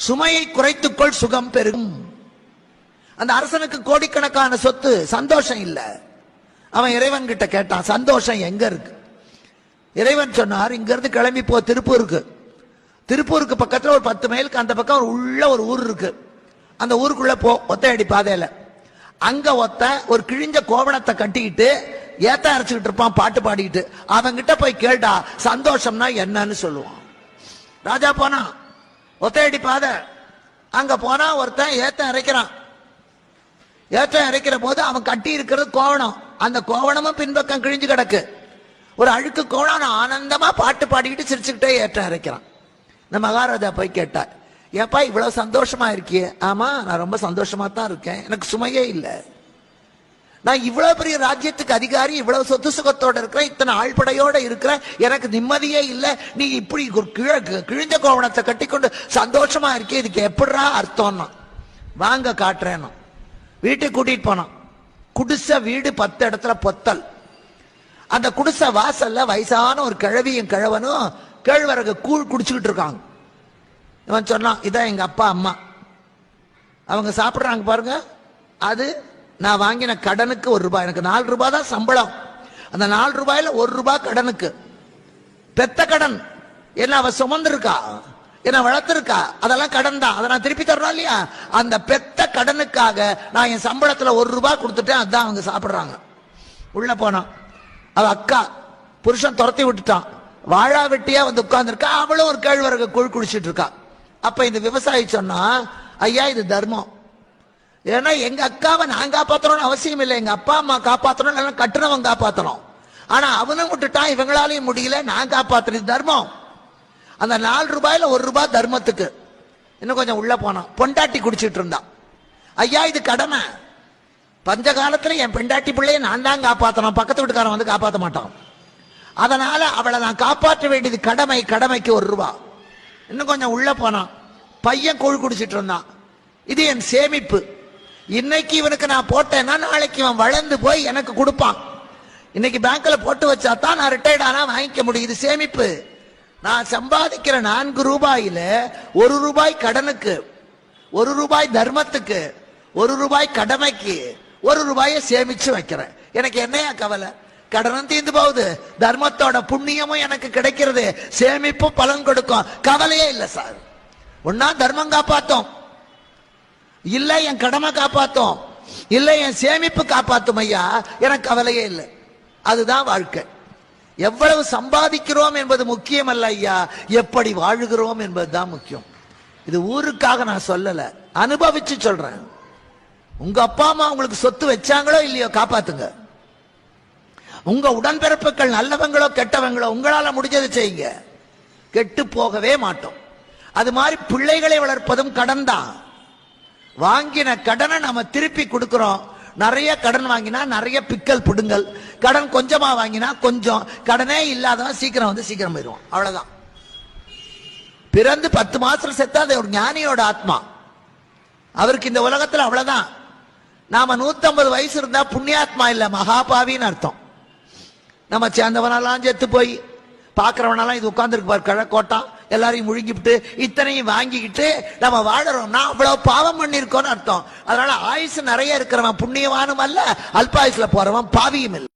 சுமையை குறைத்துக்கொள் சுகம் பெருகும். அந்த அரசனுக்கு கோடிக்கணக்கான சொத்து, சந்தோஷம் இல்ல. அவன் இறைவன் கிட்ட கேட்டான், சந்தோஷம் எங்க இருக்கு? இறைவன் சொன்னார், இங்க இருந்து கிளம்பி போ திருப்பூருக்கு. திருப்பூருக்கு பக்கத்துல ஒரு 10 மைலுக்கு அந்த பக்கம் உள்ள ஒரு ஊர் இருக்கு. அந்த ஊருக்குள்ள போ, ஒத்தையடி பாதையில. அங்க ஒரு கிழிஞ்ச கோவணத்தை கட்டிக்கிட்டு ஏத்த அரைச்சுக்கிட்டு இருப்பான், பாட்டு பாடிக்கிட்டு. அவங்கிட்ட போய் கேட்டா சந்தோஷம்னா என்னன்னு சொல்லுவான். ராஜா போனா ஒத்தையடி பாதை, அங்க போனா ஒருத்தன் ஏத்த அரைக்கிறான். ஏற்றம் இறைக்கிற போது அவன் கட்டி இருக்கிறது கோவணம். அந்த கோவணமும் பின்பக்கம் கிழிஞ்சு கிடக்கு. ஒரு அழுக்கு கோவணம் ஆனந்தமா பாட்டு பாடிக்கிட்டு சிரிச்சுக்கிட்டே ஏற்றம் இறைக்கிறான். இந்த மகாராஜா போய் கேட்டார், ஏப்பா இவ்வளவு சந்தோஷமா இருக்கியே? ஆமா, நான் ரொம்ப சந்தோஷமா தான் இருக்கேன், எனக்கு சுமையே இல்லை. நான் இவ்வளவு பெரிய ராஜ்யத்துக்கு அதிகாரி, இவ்வளவு சொத்து சுகத்தோட இருக்கிறேன், இத்தனை ஆழ்படையோட இருக்கிறேன், எனக்கு நிம்மதியே இல்லை. நீ இப்படி கிழிஞ்ச கோவணத்தை கட்டிக்கொண்டு சந்தோஷமா இருக்கே, இதுக்கு எப்படிரா அர்த்தம்னா? வாங்க காட்டுறேன். வீட்டுக்கு கூட்டிட்டு போனான். குடிசை வீடு, 10 இடத்துல பொத்தல். அந்த குடிசை வாசல்ல வயசான ஒரு கிழவியும் கிழவனும் கேழ்வரகு கூழ் குடிச்சுக்கிட்டு இருக்காங்க. இவன் சொன்னான், இதான் எங்க அப்பா அம்மா, அவங்க சாப்பிடுறாங்க பாருங்க, அது நான் வாங்கின கடனுக்கு 1 ரூபாய். எனக்கு 4 ரூபாய் தான் சம்பளம். அந்த 4 ரூபாயில 1 ரூபாய் கடனுக்கு. பெத்த கடன் என்ன அவ சுமந்திருக்கா, என்ன வளர்த்திருக்கா, அதெல்லாம் கடன் தான். அதை நான் திருப்பி தர்றோம் இல்லையா? அந்த பெத்த கடனுக்காக நான் என் சம்பளத்துல 1 ரூபாய் கொடுத்துட்டேன், அதான் அவங்க சாப்பிடுறாங்க. உள்ள போனான். அவ அக்கா புருஷன் துரத்தி விட்டுட்டான். வாழா வெட்டியா வந்து உட்கார்ந்துருக்கா. அவளும் ஒரு கேழ்வரகு கூழ் குடிச்சிட்டு இருக்கா. அப்ப இந்த விவசாயி சொன்னா, ஐயா இது தர்மம். ஏன்னா எங்க அக்காவை நான் காப்பாற்றணும்னு அவசியம் இல்லை, எங்க அப்பா அம்மா காப்பாற்றணும், கட்டுனவன் காப்பாற்றணும். ஆனா அவனும் விட்டுட்டான், இவங்களாலையும் முடியல, நான் காப்பாற்றுறது தர்மம். அந்த 4 ரூபாயில 1 ரூபாய் தர்மத்துக்கு. இன்னும் கொஞ்சம் உள்ள போனான். பொண்டாட்டி குடிச்சிட்டு இருந்தான். ஐயா இது கடமை. பஞ்ச காலத்துல என் பெண்டாட்டி பிள்ளைய நான் தான் காப்பாற்றணும், பக்கத்து வீட்டுக்காரன் வந்து காப்பாற்ற மாட்டான். அதனால அவளை நான் காப்பாற்ற வேண்டியது கடமை, கடமைக்கு 1 ரூபாய். இன்னும் கொஞ்சம் உள்ள போனான். பையன் கூழ் குடிச்சிட்டு இருந்தான். இது என் சேமிப்பு. இன்னைக்கு இவனுக்கு நான் போட்டேன்னா நாளைக்கு இவன் வளர்ந்து போய் எனக்கு கொடுப்பான். இன்னைக்கு பேங்க்ல போட்டு வச்சா தான் நான் ரிட்டையர்ட் ஆனா வாங்கிக்க முடியும். இது சேமிப்பு. நான் சம்பாதிக்கிற 4 ரூபாயில 1 ரூபாய் கடனுக்கு, 1 ரூபாய் தர்மத்துக்கு, 1 ரூபாய் கடமைக்கு, 1 ரூபாயை சேமிச்சு வைக்கிறேன். எனக்கு என்னையா கவலை? கடனும் தீர்ந்து போகுது, தர்மத்தோட புண்ணியமும் எனக்கு கிடைக்கிறது, சேமிப்பும் பலன் கொடுக்கும், கவலையே இல்லை சார். ஒன்னா தர்மம் காப்பாத்தோம், இல்ல என் கடமை காப்பாத்தோம், இல்ல என் சேமிப்பு காப்பாத்தும் ஐயா, எனக்கு கவலையே இல்லை. அதுதான் வாழ்க்கை. எவ்வளவு சம்பாதிக்கிறோம் என்பது முக்கியம் அல்ல ஐயா, எப்படி வாழுகிறோம் என்பதுதான் முக்கியம். இது ஊருக்காக நான் சொல்லல, அனுபவிச்சு சொல்றேன். உங்க அப்பா அம்மா உங்களுக்கு சொத்து வச்சாங்களோ இல்லையோ, காப்பாத்துங்க. உங்க உடன்பிறப்புகள் நல்லவங்களோ கெட்டவங்களோ, உங்களால முடிஞ்சதை செய்யுங்க, கெட்டு போகவே மாட்டோம். அது மாதிரி பிள்ளைகளை வளர்ப்பதும் கடன் தான். வாங்கின கடனை நம்ம திருப்பி கொடுக்கிறோம். நிறைய கடன் வாங்கினா நிறைய பிக்கல் பிடுங்கல், கடன் கொஞ்சமா வாங்கினா கொஞ்சம். கடனே இல்லாதவன் சீக்கிரம் வந்து சீக்கிரம் போயிடுவான், அவ்வளவுதான். பிறந்து 10 மாசம் செத்தா அது ஒரு ஞானியோட ஆத்மா, அவருக்கு இந்த உலகத்துல அவ்வளவுதான். நாம 150 வயசு இருந்தா புண்ணியாத்மா இல்ல, மகாபாவின்னு அர்த்தம். நம்ம சேர்ந்தவனெல்லாம் செத்து போய் பாக்குறவனெல்லாம் இது உட்கார்ந்துருக்கு பாரு கிழக்கோட்டா, எல்லாரையும் முழுங்கிவிட்டு இத்தனையும் வாங்கிக்கிட்டு நம்ம வாழறோம்னா அவ்வளவு பாவம் பண்ணிருக்கோம்னு அர்த்தம். அதனால ஆயுசு நிறைய இருக்கிறவன் புண்ணியவானும் அல்ல, அல்பாயுசுல போறவன் பாவியும் இல்லை.